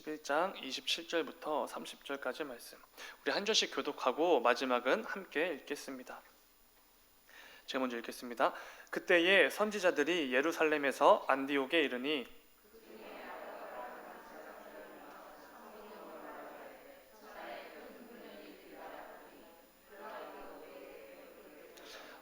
11장 27절부터 30절까지 말씀. 우리 한 절씩 교독하고 마지막은 함께 읽겠습니다. 제가 먼저 읽겠습니다. 그때에 선지자들이 예루살렘에서 안디옥에 이르니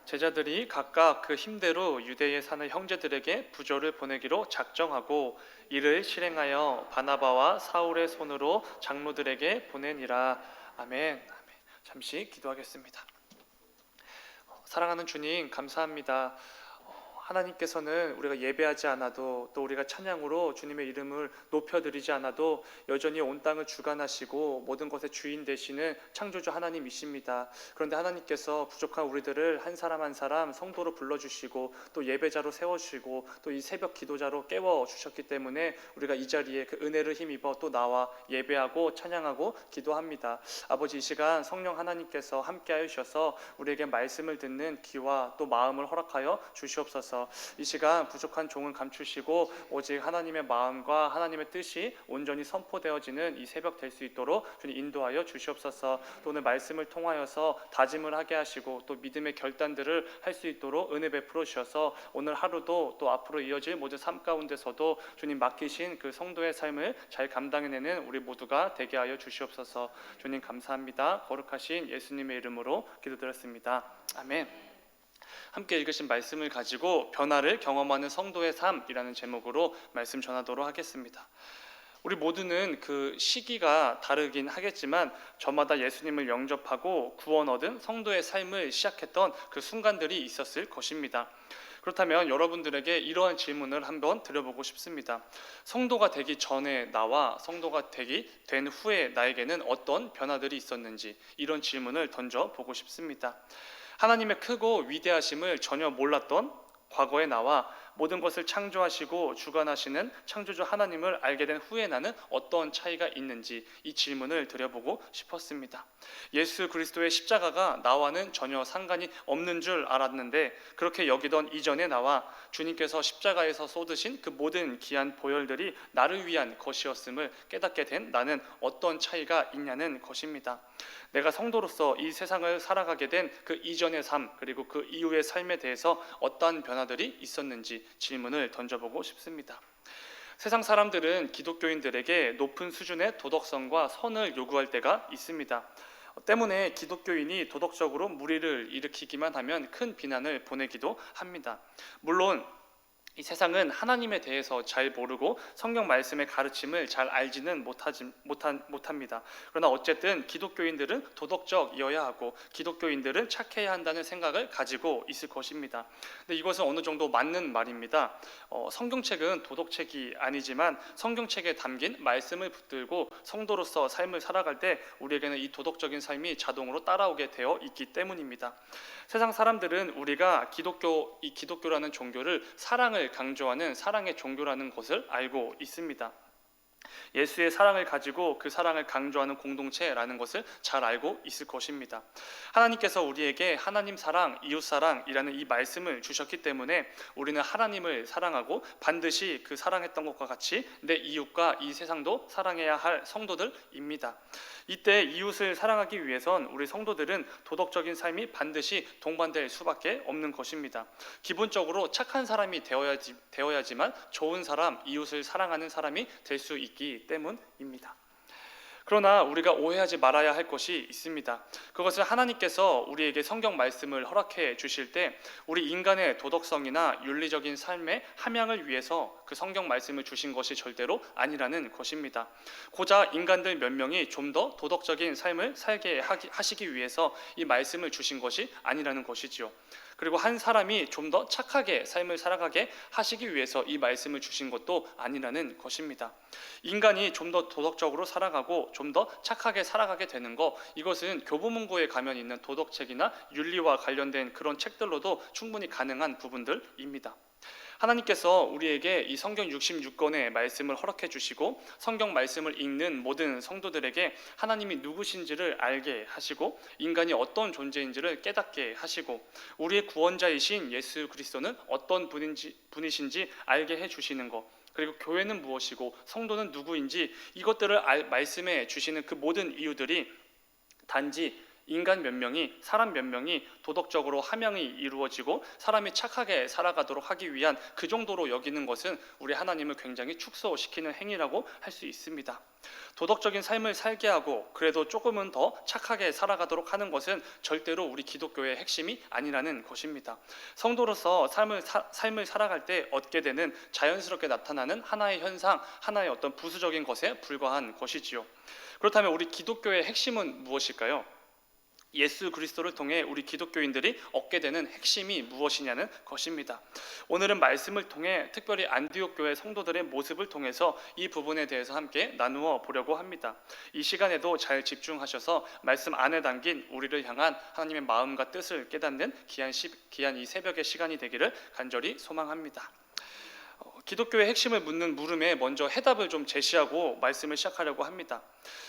제자들이 각각 그 힘대로 유대에 사는 형제들에게 부조를 보내기로 작정하고 이를 실행하여 바나바와 사울의 손으로 장로들에게 보내니라. 아멘. 아멘. 잠시 기도하겠습니다. 사랑하는 주님, 감사합니다. 하나님께서는 우리가 예배하지 않아도 또 우리가 찬양으로 주님의 이름을 높여드리지 않아도 여전히 온 땅을 주관하시고 모든 것의 주인 되시는 창조주 하나님이십니다. 그런데 하나님께서 부족한 우리들을 한 사람 한 사람 성도로 불러주시고 또 예배자로 세워주시고 또 이 새벽 기도자로 깨워주셨기 때문에 우리가 이 자리에 그 은혜를 힘입어 또 나와 예배하고 찬양하고 기도합니다. 아버지, 이 시간 성령 하나님께서 함께하여 주셔서 우리에게 말씀을 듣는 귀와 또 마음을 허락하여 주시옵소서. 이 시간 부족한 종을 감추시고 오직 하나님의 마음과 하나님의 뜻이 온전히 선포되어지는 이 새벽 될 수 있도록 주님 인도하여 주시옵소서. 또 오늘 말씀을 통하여서 다짐을 하게 하시고 또 믿음의 결단들을 할 수 있도록 은혜 베풀어 주셔서 오늘 하루도 또 앞으로 이어질 모든 삶 가운데서도 주님 맡기신 그 성도의 삶을 잘 감당해내는 우리 모두가 되게 하여 주시옵소서. 주님 감사합니다. 거룩하신 예수님의 이름으로 기도드렸습니다. 아멘. 함께 읽으신 말씀을 가지고 변화를 경험하는 성도의 삶이라는 제목으로 말씀 전하도록 하겠습니다. 우리 모두는 그 시기가 다르긴 하겠지만 저마다 예수님을 영접하고 구원 얻은 성도의 삶을 시작했던 그 순간들이 있었을 것입니다. 그렇다면 여러분들에게 이러한 질문을 한번 드려보고 싶습니다. 성도가 되기 전에 나와 성도가 된 후에 나에게는 어떤 변화들이 있었는지 이런 질문을 던져보고 싶습니다. 하나님의 크고 위대하심을 전혀 몰랐던 과거의 나와 모든 것을 창조하시고 주관하시는 창조주 하나님을 알게 된 후에 나는 어떤 차이가 있는지 이 질문을 드려보고 싶었습니다. 예수 그리스도의 십자가가 나와는 전혀 상관이 없는 줄 알았는데 그렇게 여기던 이전의 나와 주님께서 십자가에서 쏟으신 그 모든 귀한 보혈들이 나를 위한 것이었음을 깨닫게 된 나는 어떤 차이가 있냐는 것입니다. 내가 성도로서 이 세상을 살아가게 된 그 이전의 삶 그리고 그 이후의 삶에 대해서 어떠한 변화들이 있었는지 질문을 던져보고 싶습니다. 세상 사람들은 기독교인들에게 높은 수준의 도덕성과 선을 요구할 때가 있습니다. 때문에 기독교인이 도덕적으로 무리를 일으키기만 하면 큰 비난을 보내기도 합니다. 물론 이 세상은 하나님에 대해서 잘 모르고 성경 말씀의 가르침을 잘 알지는 못합니다. 그러나 어쨌든 기독교인들은 도덕적이어야 하고 기독교인들은 착해야 한다는 생각을 가지고 있을 것입니다. 근데 이것은 어느 정도 맞는 말입니다. 성경책은 도덕책이 아니지만 성경책에 담긴 말씀을 붙들고 성도로서 삶을 살아갈 때 우리에게는 이 도덕적인 삶이 자동으로 따라오게 되어 있기 때문입니다. 세상 사람들은 우리가 기독교라는 종교를 사랑을 강조하는 사랑의 종교라는 것을 알고 있습니다. 예수의 사랑을 가지고 그 사랑을 강조하는 공동체라는 것을 잘 알고 있을 것입니다. 하나님께서 우리에게 하나님 사랑, 이웃 사랑이라는 이 말씀을 주셨기 때문에 우리는 하나님을 사랑하고 반드시 그 사랑했던 것과 같이 내 이웃과 이 세상도 사랑해야 할 성도들입니다. 이때 이웃을 사랑하기 위해선 우리 성도들은 도덕적인 삶이 반드시 동반될 수밖에 없는 것입니다. 기본적으로 착한 사람이 되어야지만 좋은 사람, 이웃을 사랑하는 사람이 될 수 있기 때문입니다. 그러나 우리가 오해하지 말아야 할 것이 있습니다. 그것은 하나님께서 우리에게 성경 말씀을 허락해 주실 때 우리 인간의 도덕성이나 윤리적인 삶의 함양을 위해서 그 성경 말씀을 주신 것이 절대로 아니라는 것입니다. 고작 인간들 몇 명이 좀 더 도덕적인 삶을 살게 하시기 위해서 이 말씀을 주신 것이 아니라는 것이지요. 그리고 한 사람이 좀 더 착하게 삶을 살아가게 하시기 위해서 이 말씀을 주신 것도 아니라는 것입니다. 인간이 좀 더 도덕적으로 살아가고 좀 더 착하게 살아가게 되는 것, 이것은 교보문고에 가면 있는 도덕책이나 윤리와 관련된 그런 책들로도 충분히 가능한 부분들입니다. 하나님께서 우리에게 이 성경 66권의 말씀을 허락해 주시고 성경 말씀을 읽는 모든 성도들에게 하나님이 누구신지를 알게 하시고 인간이 어떤 존재인지를 깨닫게 하시고 우리의 구원자이신 예수 그리스도는 어떤 분이신지 알게 해 주시는 것, 그리고 교회는 무엇이고 성도는 누구인지 이것들을 말씀해 주시는 그 모든 이유들이 단지 인간 몇 명이, 사람 몇 명이 도덕적으로 함양이 이루어지고 사람이 착하게 살아가도록 하기 위한 그 정도로 여기는 것은 우리 하나님을 굉장히 축소시키는 행위라고 할 수 있습니다. 도덕적인 삶을 살게 하고 그래도 조금은 더 착하게 살아가도록 하는 것은 절대로 우리 기독교의 핵심이 아니라는 것입니다. 성도로서 삶을 살아갈 때 얻게 되는 자연스럽게 나타나는 하나의 현상, 하나의 어떤 부수적인 것에 불과한 것이지요. 그렇다면 우리 기독교의 핵심은 무엇일까요? 예수 그리스도를 통해 우리 기독교인들이 얻게 되는 핵심이 무엇이냐는 것입니다. 오늘은 말씀을 통해 특별히 안디옥 교회 성도들의 모습을 통해서 이 부분에 대해서 함께 나누어 보려고 합니다. 이 시간에도 잘 집중하셔서 말씀 안에 담긴 우리를 향한 하나님의 마음과 뜻을 깨닫는 귀한 이 새벽의 시간이 되기를 간절히 소망합니다. 기독교의 핵심을 묻는 물음에 먼저 해답을 좀 제시하고 말씀을 시작하려고 합니다.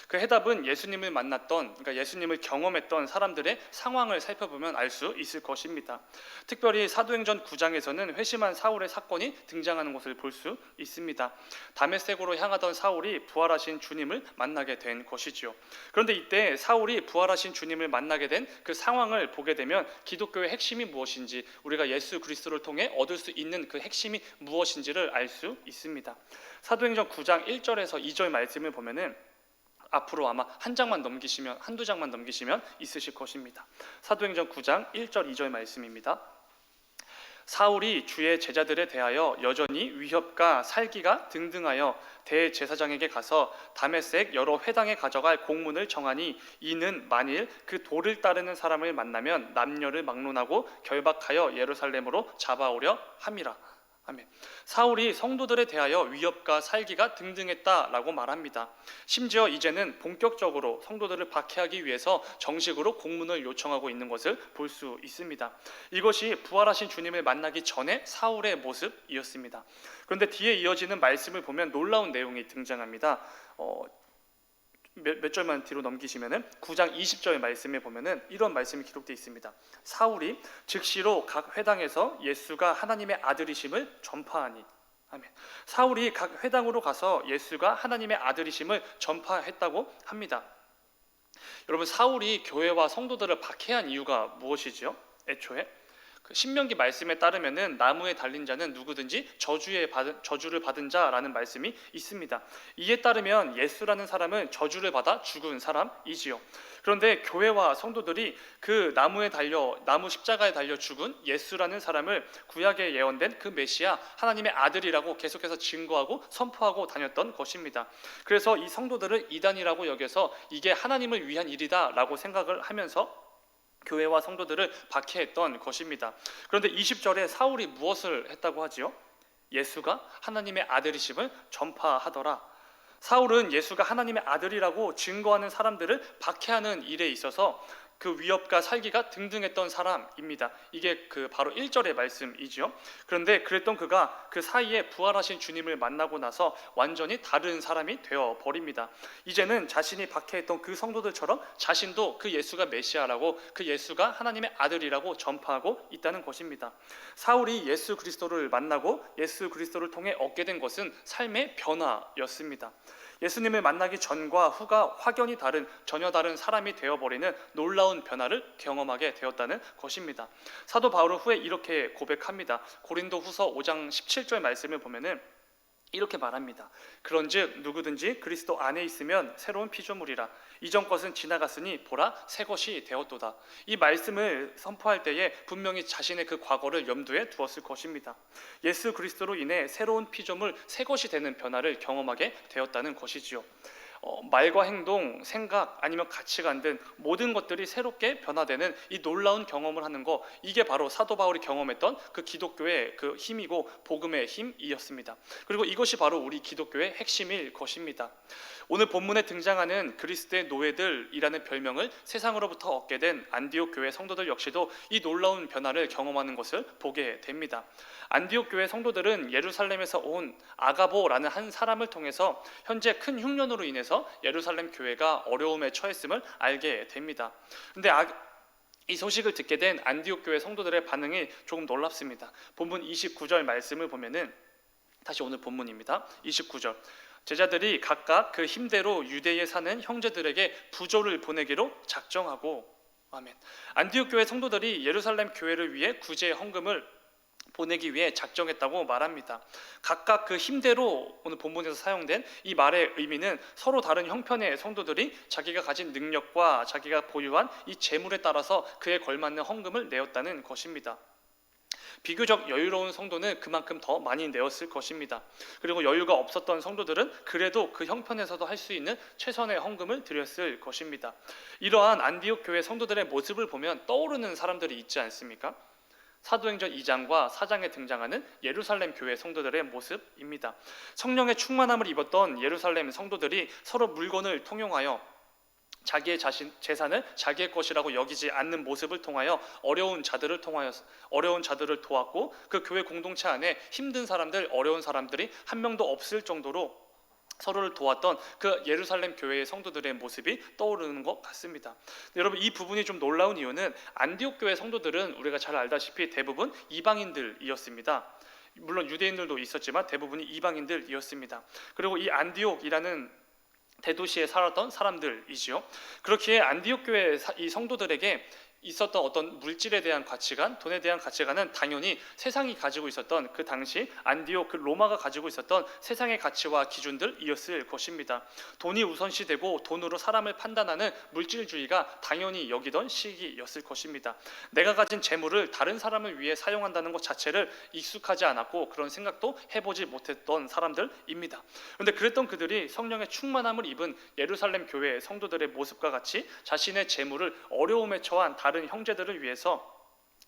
그 해답은 예수님을 만났던, 그러니까 예수님을 경험했던 사람들의 상황을 살펴보면 알 수 있을 것입니다. 특별히 사도행전 9장에서는 회심한 사울의 사건이 등장하는 것을 볼 수 있습니다. 다메섹으로 향하던 사울이 부활하신 주님을 만나게 된 것이지요. 그런데 이때 사울이 부활하신 주님을 만나게 된 그 상황을 보게 되면 기독교의 핵심이 무엇인지, 우리가 예수 그리스도를 통해 얻을 수 있는 그 핵심이 무엇인지를 알 수 있습니다. 사도행전 9장 1절에서 2절 말씀을 보면은 앞으로 아마 한두 장만 넘기시면 있으실 것입니다. 사도행전 9장 1절 2절 말씀입니다. 사울이 주의 제자들에 대하여 여전히 위협과 살기가 등등하여 대제사장에게 가서 다메섹 여러 회당에 가져갈 공문을 정하니 이는 만일 그 도를 따르는 사람을 만나면 남녀를 막론하고 결박하여 예루살렘으로 잡아오려 함이라. 아멘. 사울이 성도들에 대하여 위협과 살기가 등등했다라고 말합니다. 심지어 이제는 본격적으로 성도들을 박해하기 위해서 정식으로 공문을 요청하고 있는 것을 볼 수 있습니다. 이것이 부활하신 주님을 만나기 전에 사울의 모습이었습니다. 그런데 뒤에 이어지는 말씀을 보면 놀라운 내용이 등장합니다. 몇 절만 뒤로 넘기시면은 9장 20절 말씀에 보면은 이런 말씀이 기록되어 있습니다. 사울이 즉시로 각 회당에서 예수가 하나님의 아들이심을 전파하니. 아멘. 사울이 각 회당으로 가서 예수가 하나님의 아들이심을 전파했다고 합니다. 여러분, 사울이 교회와 성도들을 박해한 이유가 무엇이지요? 애초에 신명기 말씀에 따르면은 나무에 달린 자는 누구든지 저주를 받은 자라는 말씀이 있습니다. 이에 따르면 예수라는 사람은 저주를 받아 죽은 사람이지요. 그런데 교회와 성도들이 그 나무 십자가에 달려 죽은 예수라는 사람을 구약에 예언된 그 메시아 하나님의 아들이라고 계속해서 증거하고 선포하고 다녔던 것입니다. 그래서 이 성도들을 이단이라고 여겨서 이게 하나님을 위한 일이다라고 생각을 하면서 교회와 성도들을 박해했던 것입니다. 그런데 20절에 사울이 무엇을 했다고 하지요? 예수가 하나님의 아들이심을 전파하더라. 사울은 예수가 하나님의 아들이라고 증거하는 사람들을 박해하는 일에 있어서 그 위협과 살기가 등등했던 사람입니다. 이게 바로 1절의 말씀이죠. 그런데 그랬던 그가 그 사이에 부활하신 주님을 만나고 나서 완전히 다른 사람이 되어 버립니다. 이제는 자신이 박해했던 그 성도들처럼 자신도 그 예수가 메시아라고, 그 예수가 하나님의 아들이라고 전파하고 있다는 것입니다. 사울이 예수 그리스도를 만나고 예수 그리스도를 통해 얻게 된 것은 삶의 변화였습니다. 예수님을 만나기 전과 후가 확연히 다른, 전혀 다른 사람이 되어버리는 놀라운 변화를 경험하게 되었다는 것입니다. 사도 바울은 후에 이렇게 고백합니다. 고린도 후서 5장 17절 말씀을 보면은 이렇게 말합니다. 그런즉 누구든지 그리스도 안에 있으면 새로운 피조물이라. 이전 것은 지나갔으니 보라 새 것이 되었도다. 이 말씀을 선포할 때에 분명히 자신의 그 과거를 염두에 두었을 것입니다. 예수 그리스도로 인해 새로운 피조물, 새 것이 되는 변화를 경험하게 되었다는 것이지요. 말과 행동, 생각, 아니면 가치관 등 모든 것들이 새롭게 변화되는 이 놀라운 경험을 하는 것, 이게 바로 사도 바울이 경험했던 그 기독교의 그 힘이고 복음의 힘이었습니다. 그리고 이것이 바로 우리 기독교의 핵심일 것입니다. 오늘 본문에 등장하는 그리스도의 노예들이라는 별명을 세상으로부터 얻게 된 안디옥 교회 성도들 역시도 이 놀라운 변화를 경험하는 것을 보게 됩니다. 안디옥 교회 성도들은 예루살렘에서 온 아가보라는 한 사람을 통해서 현재 큰 흉년으로 인해서 예루살렘 교회가 어려움에 처했음을 알게 됩니다. 그런데 이 소식을 듣게 된 안디옥 교회 성도들의 반응이 조금 놀랍습니다. 본문 29절 말씀을 보면은 다시 오늘 본문입니다. 29절. 제자들이 각각 그 힘대로 유대에 사는 형제들에게 부조를 보내기로 작정하고, 아멘. 안디옥 교회 성도들이 예루살렘 교회를 위해 구제 헌금을 보내기 위해 작정했다고 말합니다. 각각 그 힘대로, 오늘 본문에서 사용된 이 말의 의미는 서로 다른 형편의 성도들이 자기가 가진 능력과 자기가 보유한 이 재물에 따라서 그에 걸맞는 헌금을 내었다는 것입니다. 비교적 여유로운 성도는 그만큼 더 많이 내었을 것입니다. 그리고 여유가 없었던 성도들은 그래도 그 형편에서도 할 수 있는 최선의 헌금을 드렸을 것입니다. 이러한 안디옥 교회 성도들의 모습을 보면 떠오르는 사람들이 있지 않습니까? 사도행전 2장과 4장에 등장하는 예루살렘 교회 성도들의 모습입니다. 성령의 충만함을 입었던 예루살렘 성도들이 서로 물건을 통용하여 자기의 재산을 자기의 것이라고 여기지 않는 모습을 통하여 어려운 자들을 도왔고, 그 교회 공동체 안에 힘든 사람들, 어려운 사람들이 한 명도 없을 정도로 서로를 도왔던 그 예루살렘 교회의 성도들의 모습이 떠오르는 것 같습니다. 여러분, 이 부분이 좀 놀라운 이유는 안디옥 교회 성도들은 우리가 잘 알다시피 대부분 이방인들이었습니다. 물론 유대인들도 있었지만 대부분이 이방인들이었습니다. 그리고 이 안디옥이라는 대도시에 살았던 사람들이지요. 그렇기에 안디옥 교회 이 성도들에게 있었던 어떤 물질에 대한 가치관, 돈에 대한 가치관은 당연히 세상이 가지고 있었던, 그 당시 안디옥 그 로마가 가지고 있었던 세상의 가치와 기준들이었을 것입니다. 돈이 우선시되고 돈으로 사람을 판단하는 물질주의가 당연히 여기던 시기였을 것입니다. 내가 가진 재물을 다른 사람을 위해 사용한다는 것 자체를 익숙하지 않았고 그런 생각도 해보지 못했던 사람들입니다. 그런데 그랬던 그들이 성령의 충만함을 입은 예루살렘 교회 성도들의 모습과 같이 자신의 재물을 어려움에 처한 다른 형제들을 위해서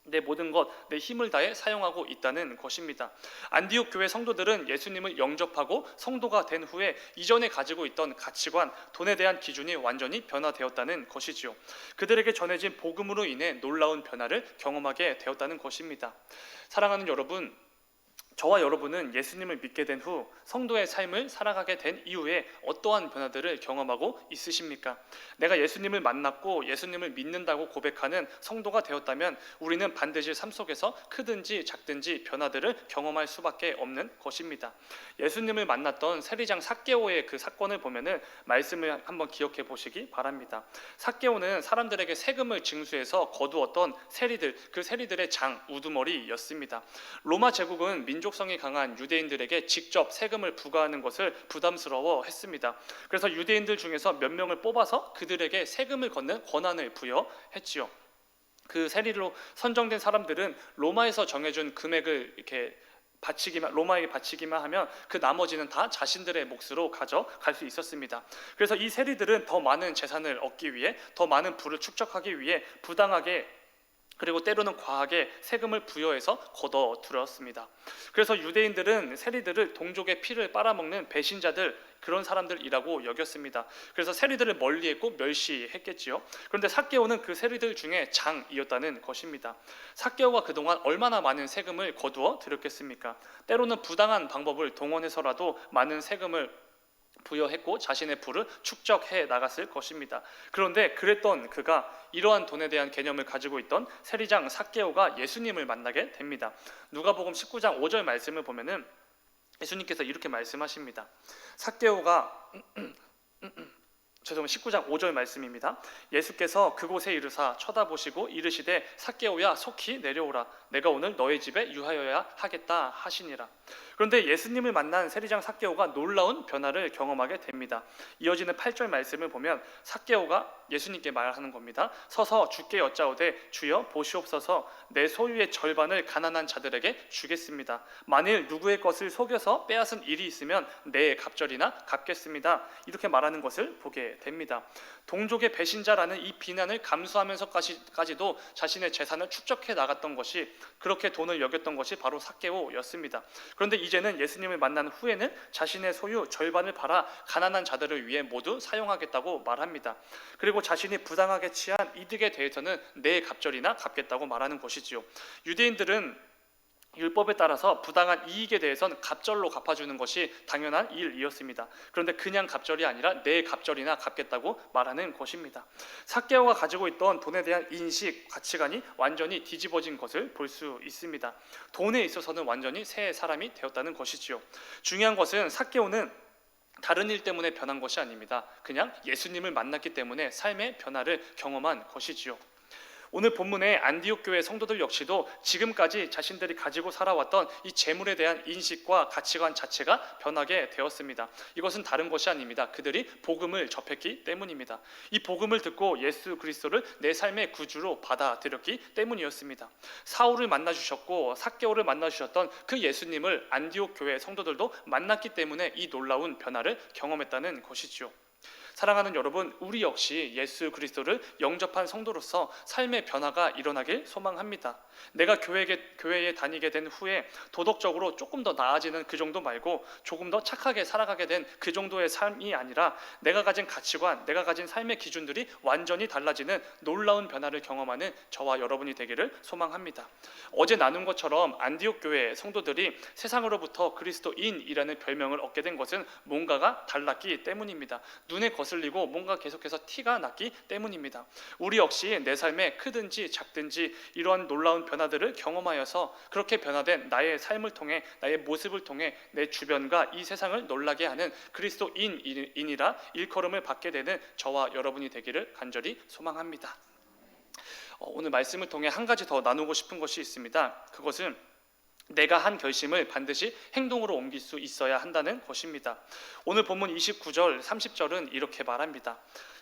내 모든 것, 내 힘을 다해 사용하고 있다는 것입니다. 안디옥 교회 성도들은 예수님을 영접하고 성도가 된 후에 이전에 가지고 있던 가치관, 돈에 대한 기준이 완전히 변화되었다는 것이지요. 그들에게 전해진 복음으로 인해 놀라운 변화를 경험하게 되었다는 것입니다. 사랑하는 여러분, 저와 여러분은 예수님을 믿게 된 후 성도의 삶을 살아가게 된 이후에 어떠한 변화들을 경험하고 있으십니까? 내가 예수님을 만났고 예수님을 믿는다고 고백하는 성도가 되었다면 우리는 반드시 삶 속에서 크든지 작든지 변화들을 경험할 수밖에 없는 것입니다. 예수님을 만났던 세리장 삭개오의 그 사건을 보면은 말씀을 한번 기억해 보시기 바랍니다. 삭개오는 사람들에게 세금을 징수해서 거두었던 세리들, 그 세리들의 장, 우두머리였습니다. 로마 제국은 민족성이 강한 유대인들에게 직접 세금을 부과하는 것을 부담스러워했습니다. 그래서 유대인들 중에서 몇 명을 뽑아서 그들에게 세금을 걷는 권한을 부여했지요. 그 세리로 선정된 사람들은 로마에서 정해준 금액을 이렇게 로마에게 바치기만 하면 그 나머지는 다 자신들의 몫으로 가져갈 수 있었습니다. 그래서 이 세리들은 더 많은 재산을 얻기 위해, 더 많은 부를 축적하기 위해 부당하게, 그리고 때로는 과하게 세금을 부여해서 걷어들였습니다. 그래서 유대인들은 세리들을 동족의 피를 빨아먹는 배신자들, 그런 사람들이라고 여겼습니다. 그래서 세리들을 멀리했고 멸시했겠지요. 그런데 삭개오는 그 세리들 중에 장이었다는 것입니다. 삭개오가 그동안 얼마나 많은 세금을 거두어 들였겠습니까? 때로는 부당한 방법을 동원해서라도 많은 세금을 부여했고 자신의 부를 축적해 나갔을 것입니다. 그런데 그랬던 그가 이러한 돈에 대한 개념을 가지고 있던 세리장 삭개오가 예수님을 만나게 됩니다. 누가복음 19장 5절 말씀을 보면은 예수님께서 이렇게 말씀하십니다. 삭개오가 19장 5절 말씀입니다. 예수께서 그곳에 이르사 쳐다보시고 이르시되 삭개오야 속히 내려오라. 내가 오늘 너의 집에 유하여야 하겠다 하시니라. 그런데 예수님을 만난 세리장 삭개오가 놀라운 변화를 경험하게 됩니다. 이어지는 8절 말씀을 보면 삭개오가 예수님께 말하는 겁니다. 서서 주께 여짜오되 주여 보시옵소서 내 소유의 절반을 가난한 자들에게 주겠습니다. 만일 누구의 것을 속여서 빼앗은 일이 있으면 내 갑절이나 갚겠습니다. 이렇게 말하는 것을 보게 됩니다. 동족의 배신자라는 이 비난을 감수하면서까지도 자신의 재산을 축적해 나갔던 것이, 그렇게 돈을 여겼던 것이 바로 삭개오였습니다. 그런데 이제는 예수님을 만난 후에는 자신의 소유 절반을 팔아 가난한 자들을 위해 모두 사용하겠다고 말합니다. 그리고 자신이 부당하게 취한 이득에 대해서는 내 갑절이나 갚겠다고 말하는 것이지요. 유대인들은 율법에 따라서 부당한 이익에 대해서는 갑절로 갚아주는 것이 당연한 일이었습니다. 그런데 그냥 갑절이 아니라 내 갑절이나 갚겠다고 말하는 것입니다. 삭개오가 가지고 있던 돈에 대한 인식, 가치관이 완전히 뒤집어진 것을 볼 수 있습니다. 돈에 있어서는 완전히 새 사람이 되었다는 것이지요. 중요한 것은 삭개오는 다른 일 때문에 변한 것이 아닙니다. 그냥 예수님을 만났기 때문에 삶의 변화를 경험한 것이지요. 오늘 본문의 안디옥 교회 성도들 역시도 지금까지 자신들이 가지고 살아왔던 이 재물에 대한 인식과 가치관 자체가 변하게 되었습니다. 이것은 다른 것이 아닙니다. 그들이 복음을 접했기 때문입니다. 이 복음을 듣고 예수 그리스도를 내 삶의 구주로 받아들였기 때문이었습니다. 사울을 만나주셨고 삭개오를 만나주셨던 그 예수님을 안디옥 교회 성도들도 만났기 때문에 이 놀라운 변화를 경험했다는 것이죠. 사랑하는 여러분, 우리 역시 예수 그리스도를 영접한 성도로서 삶의 변화가 일어나길 소망합니다. 내가 교회에 다니게 된 후에 도덕적으로 조금 더 나아지는 그 정도 말고 조금 더 착하게 살아가게 된 그 정도의 삶이 아니라 내가 가진 가치관, 내가 가진 삶의 기준들이 완전히 달라지는 놀라운 변화를 경험하는 저와 여러분이 되기를 소망합니다. 어제 나눈 것처럼 안디옥 교회 성도들이 세상으로부터 그리스도인이라는 별명을 얻게 된 것은 뭔가가 달랐기 때문입니다. 눈에 거슬리고 뭔가 계속해서 티가 났기 때문입니다. 우리 역시 내 삶에 크든지 작든지 이러한 놀라운 변화들을 경험하여서 그렇게 변화된 나의 삶을 통해, 나의 모습을 통해 내 주변과 이 세상을 놀라게 하는 그리스도인이라 일컬음을 받게 되는 저와 여러분이 되기를 간절히 소망합니다. 오늘 말씀을 통해 한 가지 더 나누고 싶은 것이 있습니다. 그것은 내가 한 결심을 반드시 행동으로 옮길 수 있어야 한다는 것입니다. 오늘 본문 29절, 30절은 이렇게 말합니다.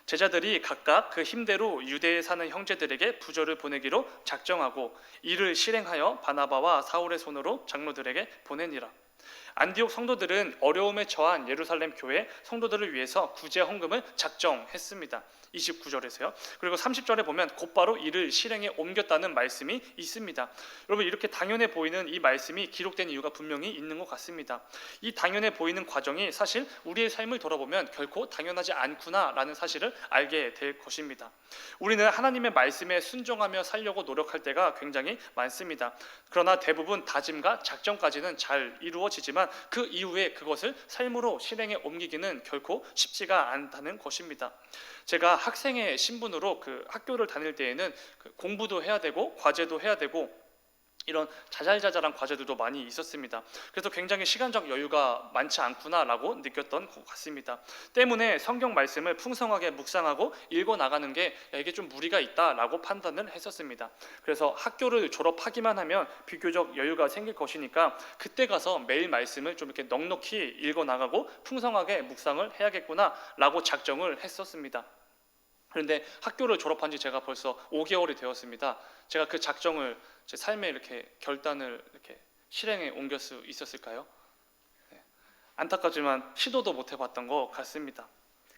제자들이 각각 그 힘대로 유대에 사는 형제들에게 부조를 보내기로 작정하고 이를 실행하여 바나바와 사울의 손으로 장로들에게 보내니라. 안디옥 성도들은 어려움에 처한 예루살렘 교회 성도들을 위해서 구제 헌금을 작정했습니다. 29절에서요. 그리고 30절에 보면 곧바로 이를 실행에 옮겼다는 말씀이 있습니다. 여러분, 이렇게 당연해 보이는 이 말씀이 기록된 이유가 분명히 있는 것 같습니다. 이 당연해 보이는 과정이 사실 우리의 삶을 돌아보면 결코 당연하지 않구나라는 사실을 알게 될 것입니다. 우리는 하나님의 말씀에 순종하며 살려고 노력할 때가 굉장히 많습니다. 그러나 대부분 다짐과 작정까지는 잘 이루어지지만 그 이후에 그것을 삶으로 실행에 옮기기는 결코 쉽지가 않다는 것입니다. 제가 학생의 신분으로 그 학교를 다닐 때에는 공부도 해야 되고 과제도 해야 되고 이런 자잘자잘한 과제들도 많이 있었습니다. 그래서 굉장히 시간적 여유가 많지 않구나라고 느꼈던 것 같습니다. 때문에 성경 말씀을 풍성하게 묵상하고 읽어나가는 게 이게 좀 무리가 있다라고 판단을 했었습니다. 그래서 학교를 졸업하기만 하면 비교적 여유가 생길 것이니까 그때 가서 매일 말씀을 좀 이렇게 넉넉히 읽어나가고 풍성하게 묵상을 해야겠구나라고 작정을 했었습니다. 그런데 학교를 졸업한 지 제가 벌써 5개월이 되었습니다. 제가 그 작정을 제 삶에 이렇게 결단을 이렇게 실행에 옮길 수 있었을까요? 안타깝지만 시도도 못 해봤던 것 같습니다.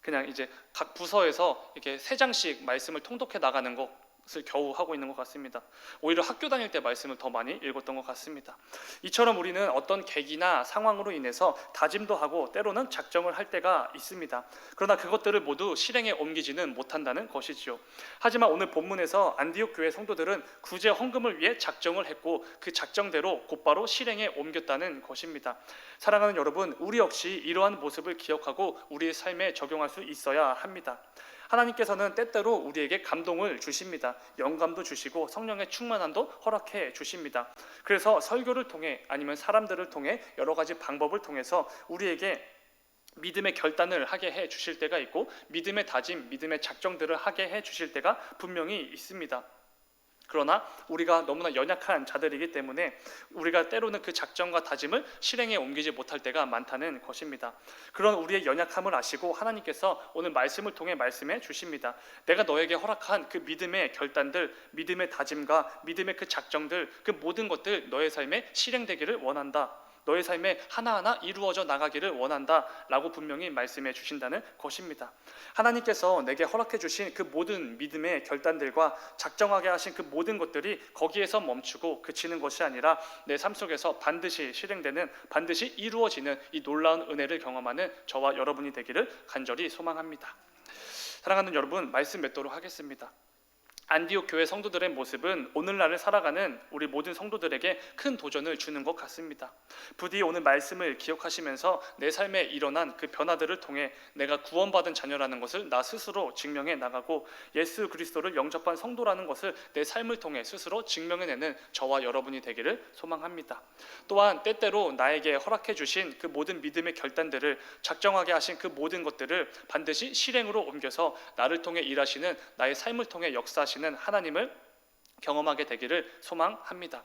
그냥 이제 각 부서에서 이렇게 3장씩 말씀을 통독해 나가는 것을 겨우 하고 있는 것 같습니다. 오히려 학교 다닐 때 말씀을 더 많이 읽었던 것 같습니다. 이처럼 우리는 어떤 계기나 상황으로 인해서 다짐도 하고 때로는 작정을 할 때가 있습니다. 그러나 그것들을 모두 실행에 옮기지는 못한다는 것이지요. 하지만 오늘 본문에서 안디옥 교회 성도들은 구제 헌금을 위해 작정을 했고 그 작정대로 곧바로 실행에 옮겼다는 것입니다. 사랑하는 여러분, 우리 역시 이러한 모습을 기억하고 우리의 삶에 적용할 수 있어야 합니다. 하나님께서는 때때로 우리에게 감동을 주십니다. 영감도 주시고 성령의 충만함도 허락해 주십니다. 그래서 설교를 통해 아니면 사람들을 통해 여러 가지 방법을 통해서 우리에게 믿음의 결단을 하게 해 주실 때가 있고 믿음의 다짐, 믿음의 작정들을 하게 해 주실 때가 분명히 있습니다. 그러나 우리가 너무나 연약한 자들이기 때문에 우리가 때로는 그 작정과 다짐을 실행에 옮기지 못할 때가 많다는 것입니다. 그런 우리의 연약함을 아시고 하나님께서 오늘 말씀을 통해 말씀해 주십니다. 내가 너에게 허락한 그 믿음의 결단들, 믿음의 다짐과 믿음의 그 작정들, 그 모든 것들 너의 삶에 실행되기를 원한다. 너의 삶에 하나하나 이루어져 나가기를 원한다 라고 분명히 말씀해 주신다는 것입니다. 하나님께서 내게 허락해 주신 그 모든 믿음의 결단들과 작정하게 하신 그 모든 것들이 거기에서 멈추고 그치는 것이 아니라 내 삶 속에서 반드시 실행되는, 반드시 이루어지는 이 놀라운 은혜를 경험하는 저와 여러분이 되기를 간절히 소망합니다. 사랑하는 여러분, 말씀 맺도록 하겠습니다. 안디옥 교회 성도들의 모습은 오늘날을 살아가는 우리 모든 성도들에게 큰 도전을 주는 것 같습니다. 부디 오늘 말씀을 기억하시면서 내 삶에 일어난 그 변화들을 통해 내가 구원받은 자녀라는 것을 나 스스로 증명해 나가고 예수 그리스도를 영접한 성도라는 것을 내 삶을 통해 스스로 증명해내는 저와 여러분이 되기를 소망합니다. 또한 때때로 나에게 허락해 주신 그 모든 믿음의 결단들을 작정하게 하신 그 모든 것들을 반드시 실행으로 옮겨서 나를 통해 일하시는, 나의 삶을 통해 역사하시는 하나님을 경험하게 되기를 소망합니다.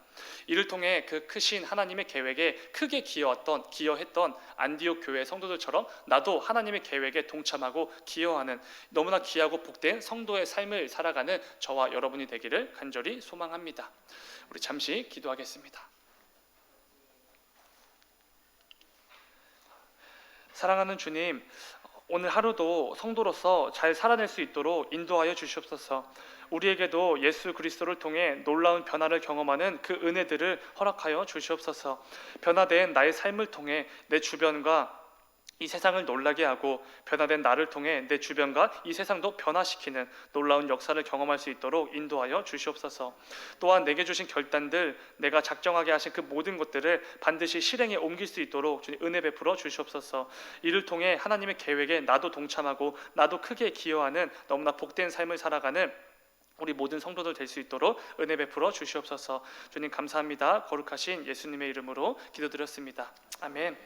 이를 통해 그 크신 하나님의 계획에 크게 기여했던 안디옥 교회 성도들처럼 나도 하나님의 계획에 동참하고 기여하는 너무나 귀하고 복된 성도의 삶을 살아가는 저와 여러분이 되기를 간절히 소망합니다. 우리 잠시 기도하겠습니다. 사랑하는 주님, 오늘 하루도 성도로서 잘 살아낼 수 있도록 인도하여 주시옵소서. 우리에게도 예수 그리스도를 통해 놀라운 변화를 경험하는 그 은혜들을 허락하여 주시옵소서. 변화된 나의 삶을 통해 내 주변과 이 세상을 놀라게 하고 변화된 나를 통해 내 주변과 이 세상도 변화시키는 놀라운 역사를 경험할 수 있도록 인도하여 주시옵소서. 또한 내게 주신 결단들, 내가 작정하게 하신 그 모든 것들을 반드시 실행에 옮길 수 있도록 주님 은혜 베풀어 주시옵소서. 이를 통해 하나님의 계획에 나도 동참하고 나도 크게 기여하는 너무나 복된 삶을 살아가는 우리 모든 성도들 될 수 있도록 은혜 베풀어 주시옵소서. 주님 감사합니다. 거룩하신 예수님의 이름으로 기도드렸습니다. 아멘.